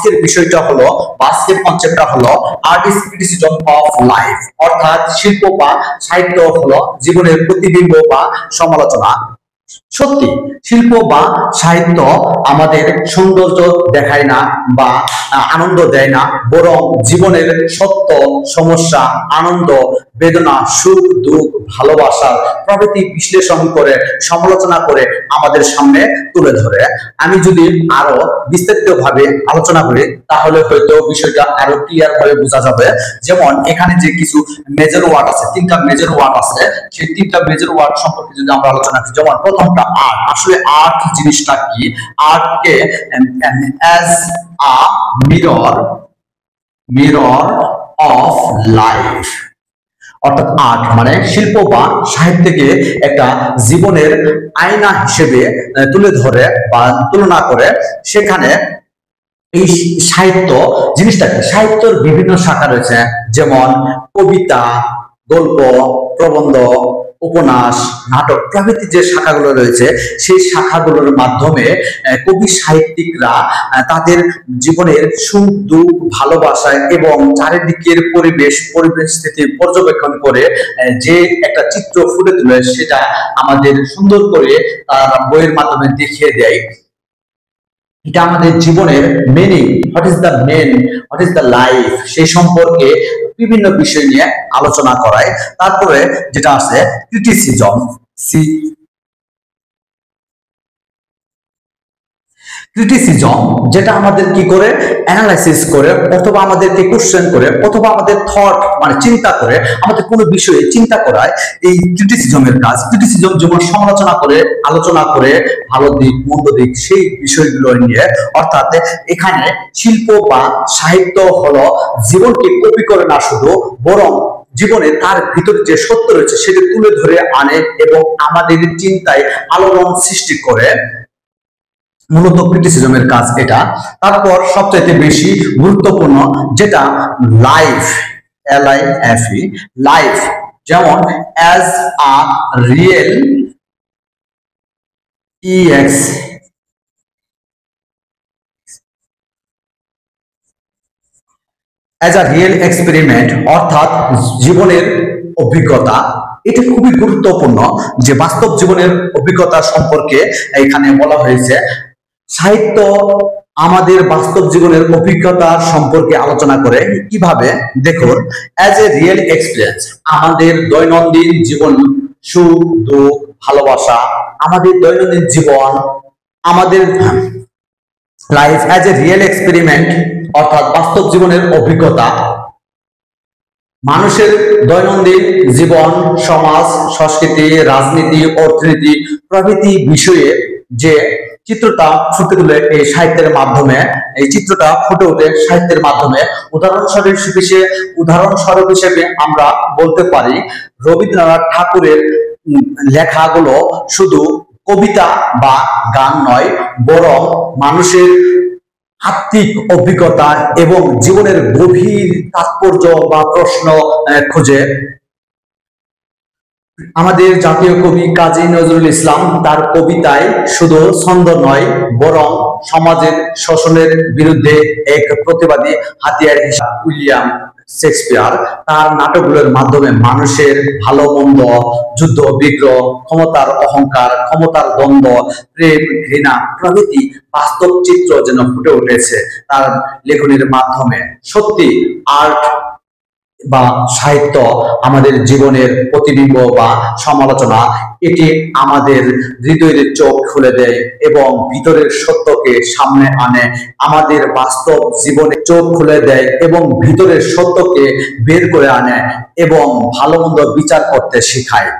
আজকের বিষয়টা হলো বা আজকের কনসেপ্টটা হলো art is criticism of life, অর্থাৎ শিল্প বা সাহিত্য হলো জীবনের প্রতিবিম্ব বা সমালোচনা। সত্যি শিল্প বা সাহিত্য আমাদের সৌন্দর্য দেখায় না বা আনন্দ দেয় না, বরং জীবনের সত্য, সমস্যা, আনন্দ, বেদনা, সুখ দুঃখ, ভালোবাসার প্রভৃতি বিশ্লেষণ করে, সমালোচনা করে আমাদের সামনে তুলে ধরে। আমি যদি আরো বিস্তারিত ভাবে আলোচনা করি তাহলে হয়তো বিষয়টা আরো ক্লিয়ার ভাবে বোঝা যাবে। যেমন এখানে যে কিছু মেজর ওয়ার্ড আছে, তিনটা মেজর ওয়ার্ড আছে, সেই তিনটা মেজর ওয়ার্ড সম্পর্কে যদি আমরা আলোচনা করি, যেমন প্রথমটা আর্ট। আসলে আর্ট জিনিসটা কি? আর্টকে as a mirror mirror of life, অর্থাৎ আর্ট মানে শিল্প বা সাহিত্যকে একটা জীবনের আয়না হিসেবে তুলে ধরে বা তুলনা করে। সেখানে এই সাহিত্য জিনিসটাকে, সাহিত্যের বিভিন্ন শাখা রয়েছে, যেমন কবিতা, গল্প, প্রবন্ধ, উপন্যাস, নাটক প্রভৃতি যে শাখাগুলো রয়েছে, সেই শাখাগুলোর মাধ্যমে কবি সাহিত্যিকরা তাদের জীবনের সুখ দুঃখ, ভালোবাসা এবং চারিদিকের পরিস্থিতি পর্যবেক্ষণ করে যে একটা চিত্র ফুটে তোলে, সেটা আমাদের সুন্দর করে তার বইয়ের মাধ্যমে দেখিয়ে দেয়। এটা আমাদের জীবনের meaning, what is the life, সেই সম্পর্কে বিভিন্ন বিষয় নিয়ে আলোচনা করায়। তারপরে যেটা আছে ক্রিটিসিজম, ক্রিটিসিজম, যেটা আমাদের কি করে অ্যানালাইসিস করে, অথবা আমাদেরকে কোশ্চেন করে, অথবা আমাদের থট মানে চিন্তা করে, আমাদের কোনো বিষয়ে চিন্তা করায় এই ক্রিটিসিজমের কাজ। ক্রিটিসিজম যেমন সমালোচনা করে, আলোচনা করে, ভালো দিক মন্দ দিক সেই বিষয়গুলো নিয়ে। অর্থাৎ এখানে শিল্প বা সাহিত্য হলো জীবনকে কপি করে না শুধু, বরং জীবনে তার ভিতরে যে সত্য রয়েছে সেটা তুলে ধরে আনে এবং আমাদের চিন্তায় আলোড়ন সৃষ্টি করে। মূলত ক্রিটিসিজমের কাজ এটা। তারপর সবচাইতে বেশি গুরুত্বপূর্ণ যেটা লাইফ, LIFE, লাইফ, যেমন as a real EX as a real experiment, অর্থাৎ জীবনের অভিজ্ঞতা। এটা খুবই গুরুত্বপূর্ণ যে বাস্তব জীবনের অভিজ্ঞতা সম্পর্কে এখানে বলা হয়েছে। সাহিত্য আমাদের বাস্তব জীবনের অভিজ্ঞতা সম্পর্কে আলোচনা করে। কিভাবে? দেখুন, অ্যাজ এ রিয়েল এক্সপিরিয়েন্স, আমাদের দৈনন্দিন জীবন, সুখ দুঃখ, ভালোবাসা, আমাদের দৈনন্দিন জীবন, আমাদের life as a real experiment, অর্থাৎ বাস্তব জীবনের অভিজ্ঞতা। মানুষের দৈনন্দিন জীবন, সমাজ, সংস্কৃতি, রাজনীতি, অর্থনীতি প্রভৃতি বিষয়ে যে চিত্রটা ফুটে তোলে এই সাহিত্যের মাধ্যমে, এই চিত্রটা ফুটে ওঠে সাহিত্যের মাধ্যমে। উদাহরণস্বরূপ হিসেবে আমরা বলতে পারি রবীন্দ্রনাথ ঠাকুরের লেখাগুলো শুধু কবিতা বা গান নয়, বরং মানুষের আত্মিক অভিজ্ঞতা এবং জীবনের গভীর তাৎপর্য বা প্রশ্ন খোঁজে। আমাদের জাতীয় কবি কাজী নজরুল ইসলাম তার কবিতায় শুধু ছন্দ নয়, বরং সমাজের শোষণের বিরুদ্ধে এক প্রতিবাদী হাতিয়ার হিসেবে উইলিয়াম শেক্সপিয়ার তার নাটকগুলোর মাধ্যমে মানুষের ভালো মন্দ, যুদ্ধ বিগ্রহ, ক্ষমতার অহংকার, ক্ষমতার দ্বন্দ্ব, প্রেম ঘৃণা প্রভৃতি বাস্তব চিত্র যেন ফুটে উঠেছে তার লেখনীর মাধ্যমে। সত্যি আর্ট বা সাহিত্য আমাদের জীবনের প্রতিবিম্ব বা সমালোচনা। এটি আমাদের হৃদয়ের চোখ খুলে দেয় এবং ভিতরের সত্যকে সামনে আনে। আমাদের বাস্তব জীবনে চোখ খুলে দেয় এবং ভিতরের সত্যকে বের করে আনে এবং ভালো মন্দ বিচার করতে শেখায়।